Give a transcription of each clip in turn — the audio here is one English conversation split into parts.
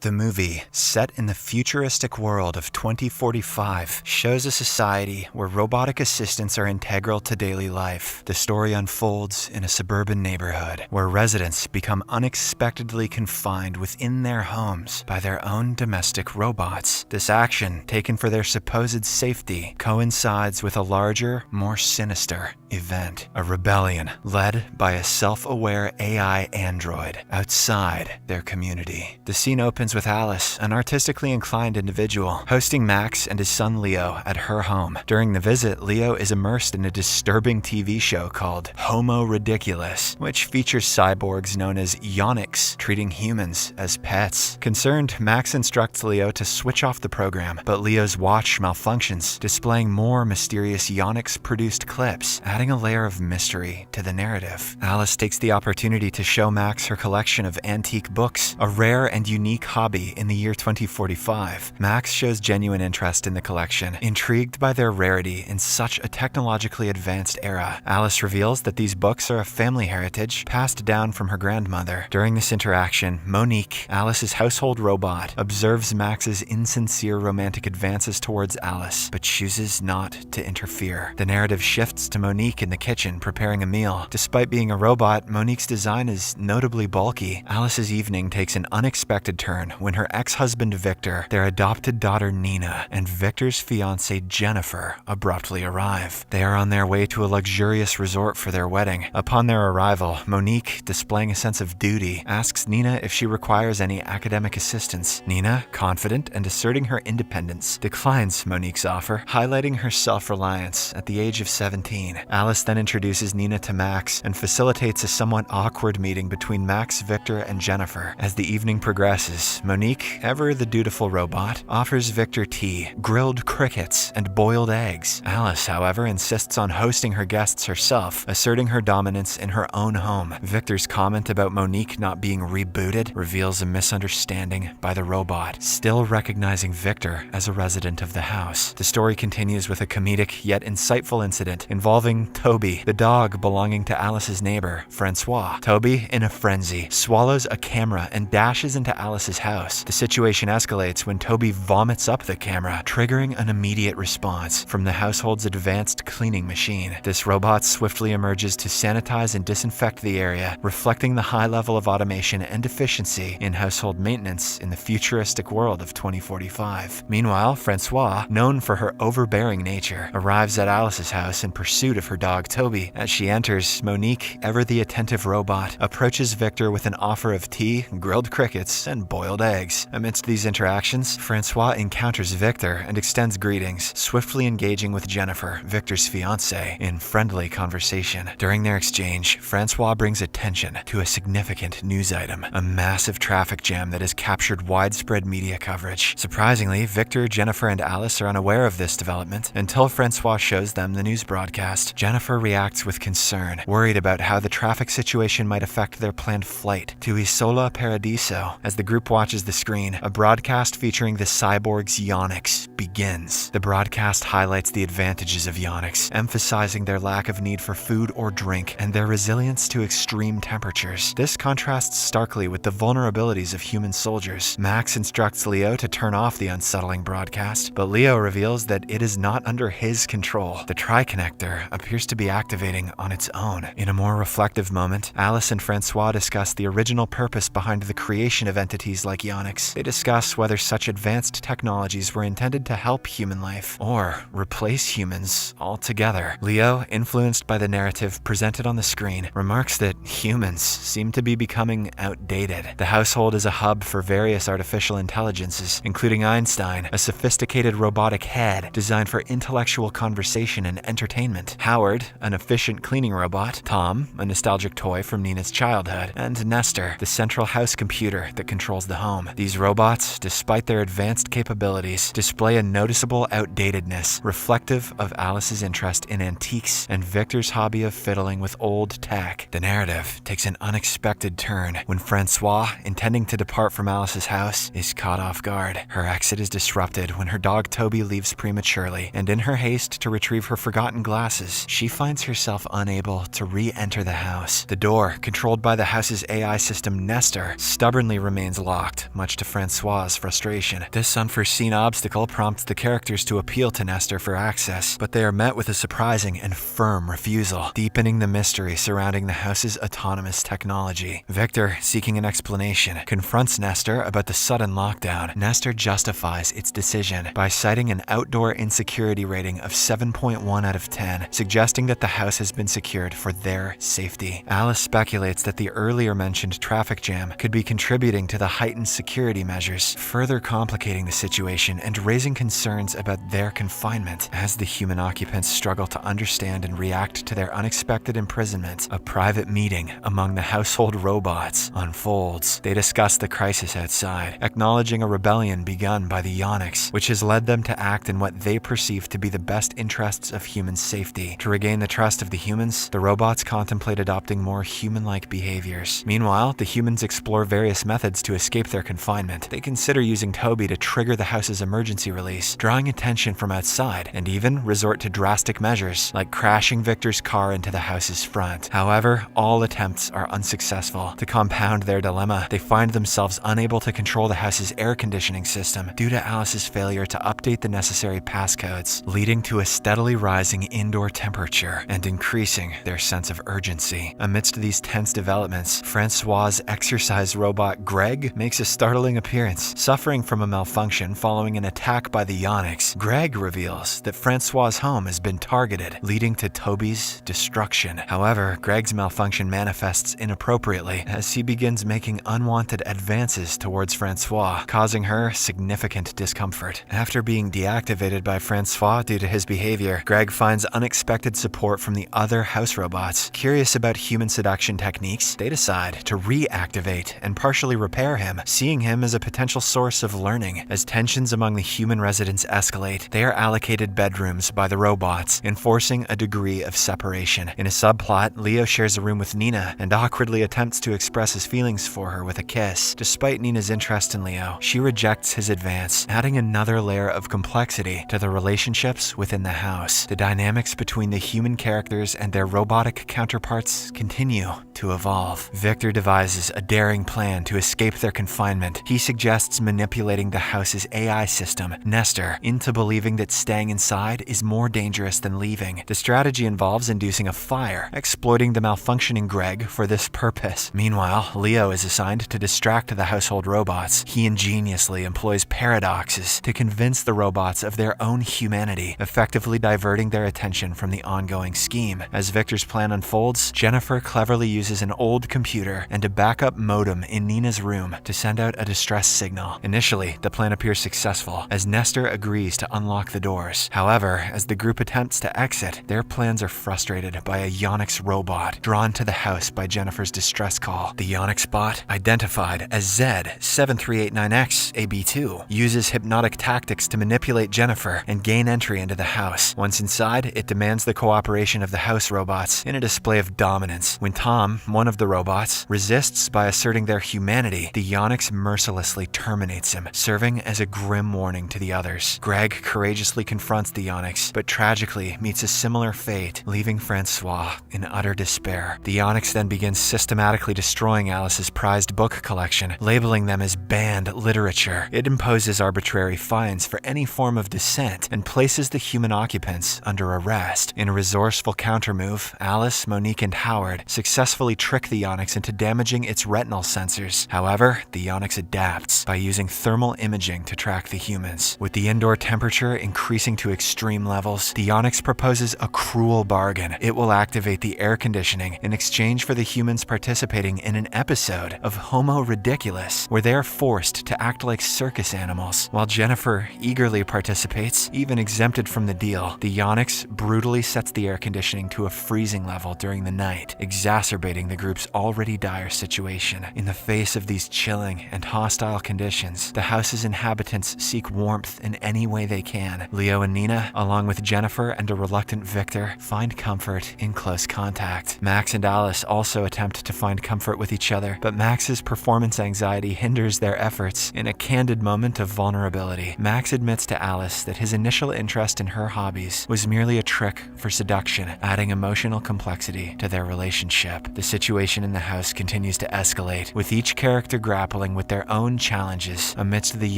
The movie, set in the futuristic world of 2045, shows a society where robotic assistants are integral to daily life. The story unfolds in a suburban neighborhood where residents become unexpectedly confined within their homes by their own domestic robots. This action, taken for their supposed safety, coincides with a larger, more sinister event. A rebellion led by a self-aware AI android outside their community. The scene opens with Alice, an artistically inclined individual, hosting Max and his son Leo at her home. During the visit, Leo is immersed in a disturbing TV show called Homo Ridiculous, which features cyborgs known as Yonics treating humans as pets. Concerned, Max instructs Leo to switch off the program, but Leo's watch malfunctions, displaying more mysterious Yonics-produced clips, adding a layer of mystery to the narrative. Alice takes the opportunity to show Max her collection of antique books, a rare and unique hobby in the year 2045. Max shows genuine interest in the collection, intrigued by their rarity in such a technologically advanced era. Alice reveals that these books are a family heritage passed down from her grandmother. During this interaction, Monique, Alice's household robot, observes Max's insincere romantic advances towards Alice, but chooses not to interfere. The narrative shifts to Monique in the kitchen preparing a meal. Despite being a robot, Monique's design is notably bulky. Alice's evening takes an unexpected turn when her ex-husband Victor, their adopted daughter Nina, and Victor's fiancée Jennifer abruptly arrive. They are on their way to a luxurious resort for their wedding. Upon their arrival, Monique, displaying a sense of duty, asks Nina if she requires any academic assistance. Nina, confident and asserting her independence, declines Monique's offer, highlighting her self-reliance at the age of 17. Alice then introduces Nina to Max and facilitates a somewhat awkward meeting between Max, Victor, and Jennifer. As the evening progresses, Monique, ever the dutiful robot, offers Victor tea, grilled crickets, and boiled eggs. Alice, however, insists on hosting her guests herself, asserting her dominance in her own home. Victor's comment about Monique not being rebooted reveals a misunderstanding by the robot, still recognizing Victor as a resident of the house. The story continues with a comedic yet insightful incident involving Toby, the dog belonging to Alice's neighbor, Francois. Toby, in a frenzy, swallows a camera and dashes into Alice's house. The situation escalates when Toby vomits up the camera, triggering an immediate response from the household's advanced cleaning machine. This robot swiftly emerges to sanitize and disinfect the area, reflecting the high level of automation and efficiency in household maintenance in the futuristic world of 2045. Meanwhile, Francois, known for her overbearing nature, arrives at Alice's house in pursuit of her dog Toby. As she enters, Monique, ever the attentive robot, approaches Victor with an offer of tea, grilled crickets, and boiled eggs. Amidst these interactions, Francois encounters Victor and extends greetings, swiftly engaging with Jennifer, Victor's fiancée, in friendly conversation. During their exchange, Francois brings attention to a significant news item, a massive traffic jam that has captured widespread media coverage. Surprisingly, Victor, Jennifer, and Alice are unaware of this development until Francois shows them the news broadcast. Jennifer reacts with concern, worried about how the traffic situation might affect their planned flight to Isola Paradiso. As the group watches the screen, a broadcast featuring the cyborgs Yonics begins. The broadcast highlights the advantages of Yonics, emphasizing their lack of need for food or drink and their resilience to extreme temperatures. This contrasts starkly with the vulnerabilities of human soldiers. Max instructs Leo to turn off the unsettling broadcast, but Leo reveals that it is not under his control. The tri-connector appears to be activating on its own. In a more reflective moment, Alice and Francois discuss the original purpose behind the creation of entities like Yonics. They discuss whether such advanced technologies were intended to help human life or replace humans altogether. Leo, influenced by the narrative presented on the screen, remarks that humans seem to be becoming outdated. The household is a hub for various artificial intelligences, including Einstein, a sophisticated robotic head designed for intellectual conversation and entertainment, Howard, an efficient cleaning robot, Tom, a nostalgic toy from Nina's childhood, and Nestor, the central house computer that controls the home. These robots, despite their advanced capabilities, display a noticeable outdatedness, reflective of Alice's interest in antiques and Victor's hobby of fiddling with old tech. The narrative takes an unexpected turn when Francois, intending to depart from Alice's house, is caught off guard. Her exit is disrupted when her dog Toby leaves prematurely, and in her haste to retrieve her forgotten glasses, she finds herself unable to re-enter the house. The door, controlled by the house's AI system Nestor, stubbornly remains locked, much to Francois's frustration. This unforeseen obstacle prompts the characters to appeal to Nestor for access, but they are met with a surprising and firm refusal, deepening the mystery surrounding the house's autonomous technology. Victor, seeking an explanation, confronts Nestor about the sudden lockdown. Nestor justifies its decision by citing an outdoor insecurity rating of 7.1 out of 10, suggesting that the house has been secured for their safety. Alice speculates that the earlier mentioned traffic jam could be contributing to the heightened security measures, further complicating the situation and raising concerns about their confinement. As the human occupants struggle to understand and react to their unexpected imprisonment, a private meeting among the household robots unfolds. They discuss the crisis outside, acknowledging a rebellion begun by the Yonics, which has led them to act in what they perceive to be the best interests of human safety. To regain the trust of the humans, the robots contemplate adopting more human-like behaviors. Meanwhile, the humans explore various methods to escape their confinement. They consider using Toby to trigger the house's emergency release, drawing attention from outside, and even resort to drastic measures, like crashing Victor's car into the house's front. However, all attempts are unsuccessful. To compound their dilemma, they find themselves unable to control the house's air conditioning system due to Alice's failure to update the necessary passcodes, leading to a steadily rising indoor temperature and increasing their sense of urgency. Amidst these tense developments, Francois's exercise robot Greg makes a startling appearance. Suffering from a malfunction following an attack by the Yonics, Greg reveals that Francois's home has been targeted, leading to Toby's destruction. However, Greg's malfunction manifests inappropriately as he begins making unwanted advances towards Francois, causing her significant discomfort. After being deactivated by Francois due to his behavior, Greg finds unexpected support from the other house robots. Curious about human seduction techniques, they decide to reactivate and partially repair him, seeing him as a potential source of learning. As tensions among the human residents escalate, they are allocated bedrooms by the robots, enforcing a degree of separation. In a subplot, Leo shares a room with Nina and awkwardly attempts to express his feelings for her with a kiss. Despite Nina's interest in Leo, she rejects his advance, adding another layer of complexity to the relationships within the house. The dynamics between the human characters and their robotic counterparts continue to evolve. Victor devises a daring plan to escape their confinement. He suggests manipulating the house's AI system, Nestor, into believing that staying inside is more dangerous than leaving. The strategy involves inducing a fire, exploiting the malfunctioning Greg for this purpose. Meanwhile, Leo is assigned to distract the household robots. He ingeniously employs paradoxes to convince the robots of their own humanity, effectively diverting their attention from the ongoing scheme. As Victor's plan unfolds, Jennifer cleverly uses an old computer and a backup modem in Nina's room to send out a distress signal. Initially, the plan appears successful, as Nestor agrees to unlock the doors. However, as the group attempts to exit, their plans are frustrated by a Yonix robot drawn to the house by Jennifer's distress call. The Yonix bot, identified as Z7389X-AB2, uses hypnotic tactics to manipulate Jennifer and gain entry into the house. Once inside, it demands the cooperation of the house robots in a display of dominance. When Tom, one of the robots, resists by asserting their humanity, the Yonix mercilessly terminates him, serving as a grim warning to the others. Greg courageously confronts the Yonix, but tragically meets a similar fate, leaving Francois in utter despair. The Yonix then begins systematically destroying Alice's prized book collection, labeling them as banned literature. It imposes arbitrary fines for any form of dissent and places the human occupants under arrest. In a resourceful countermove, Alice, Monique, and Howard successfully trick the Yonix into damaging its retinal sensors. However, the Yonix adapts by using thermal imaging to track the humans. With the indoor temperature increasing to extreme levels, the Yonix proposes a cruel bargain. It will activate the air conditioning in exchange for the humans participating in an episode of Homo Ridiculous, where they are forced to act like circus animals. While Jennifer eagerly participates, even exempted from the deal, the Yonix brutally sets the air conditioning to a freezing level during the night, exacerbating the group's already dire situation. In the face of these chilling and hostile conditions, the house's inhabitants seek warmth warmth in any way they can. Leo and Nina, along with Jennifer and a reluctant Victor, find comfort in close contact. Max and Alice also attempt to find comfort with each other, but Max's performance anxiety hinders their efforts. In a candid moment of vulnerability, Max admits to Alice that his initial interest in her hobbies was merely a trick for seduction, adding emotional complexity to their relationship. The situation in the house continues to escalate, with each character grappling with their own challenges amidst the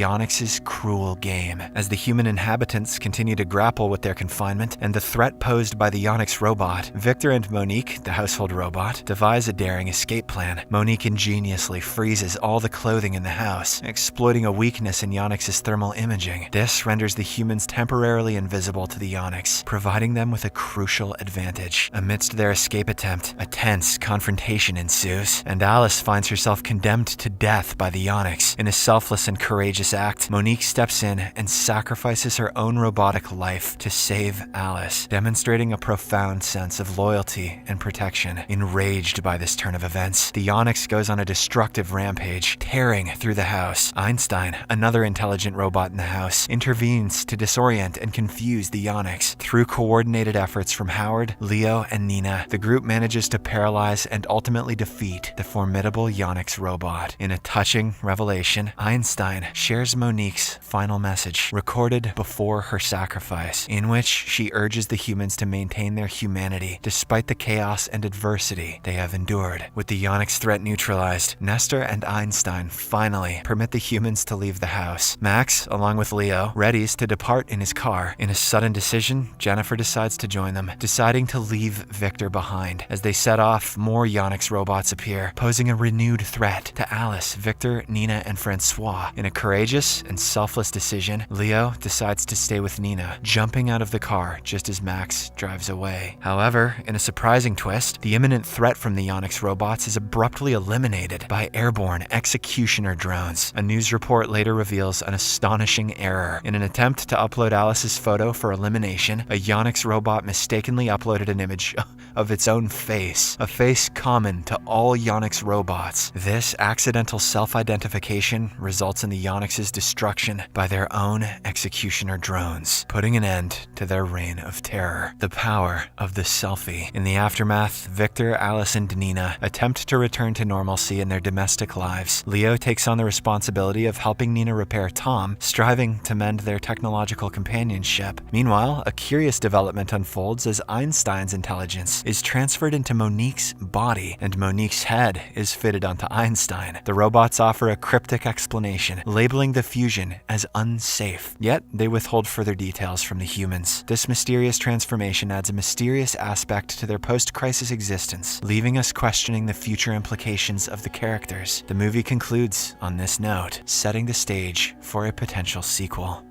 Yonix's cruel game. As the human inhabitants continue to grapple with their confinement and the threat posed by the Yonix robot, Victor and Monique, the household robot, devise a daring escape plan. Monique ingeniously freezes all the clothing in the house, exploiting a weakness in Yonix's thermal imaging. This renders the humans temporarily invisible to the Yonix, providing them with a crucial advantage. Amidst their escape attempt, a tense confrontation ensues, and Alice finds herself condemned to death by the Yonix. In a selfless and courageous act, Monique steps in and sacrifices her own robotic life to save Alice, demonstrating a profound sense of loyalty and protection. Enraged by this turn of events, the Yonix goes on a destructive rampage, tearing through the house. Einstein, another intelligent robot in the house, intervenes to disorient and confuse the Yonix. Through coordinated efforts from Howard, Leo, and Nina, the group manages to paralyze and ultimately defeat the formidable Yonix robot. In a touching revelation, Einstein shares Monique's final message, recorded before her sacrifice, in which she urges the humans to maintain their humanity despite the chaos and adversity they have endured. With the Yonix threat neutralized, Nestor and Einstein finally permit the humans to leave the house. Max, along with Leo, readies to depart in his car. In a sudden decision, Jennifer decides to join them, deciding to leave Victor behind. As they set off, more Yonix robots appear, posing a renewed threat to Alice, Victor, Nina, and Francois. In a courageous and selfless decision, Leo decides to stay with Nina, jumping out of the car just as Max drives away. However, in a surprising twist, the imminent threat from the Yonix robots is abruptly eliminated by airborne executioner drones. A news report later reveals an astonishing error. In an attempt to upload Alice's photo for elimination, a Yonix robot mistakenly uploaded an image of its own face, a face common to all Yonix robots. This accidental self-identification results in the Yonix's destruction by their own executioner drones, putting an end to their reign of terror. The power of the selfie. In the aftermath, Victor, Alice, and Nina attempt to return to normalcy in their domestic lives. Leo takes on the responsibility of helping Nina repair Tom, striving to mend their technological companionship. Meanwhile, a curious development unfolds as Einstein's intelligence is transferred into Monique's body, and Monique's head is fitted onto Einstein. The robots offer a cryptic explanation, labeling the fusion as unsafe, yet they withhold further details from the humans. This mysterious transformation adds a mysterious aspect to their post-crisis existence, leaving us questioning the future implications of the characters. The movie concludes on this note, setting the stage for a potential sequel.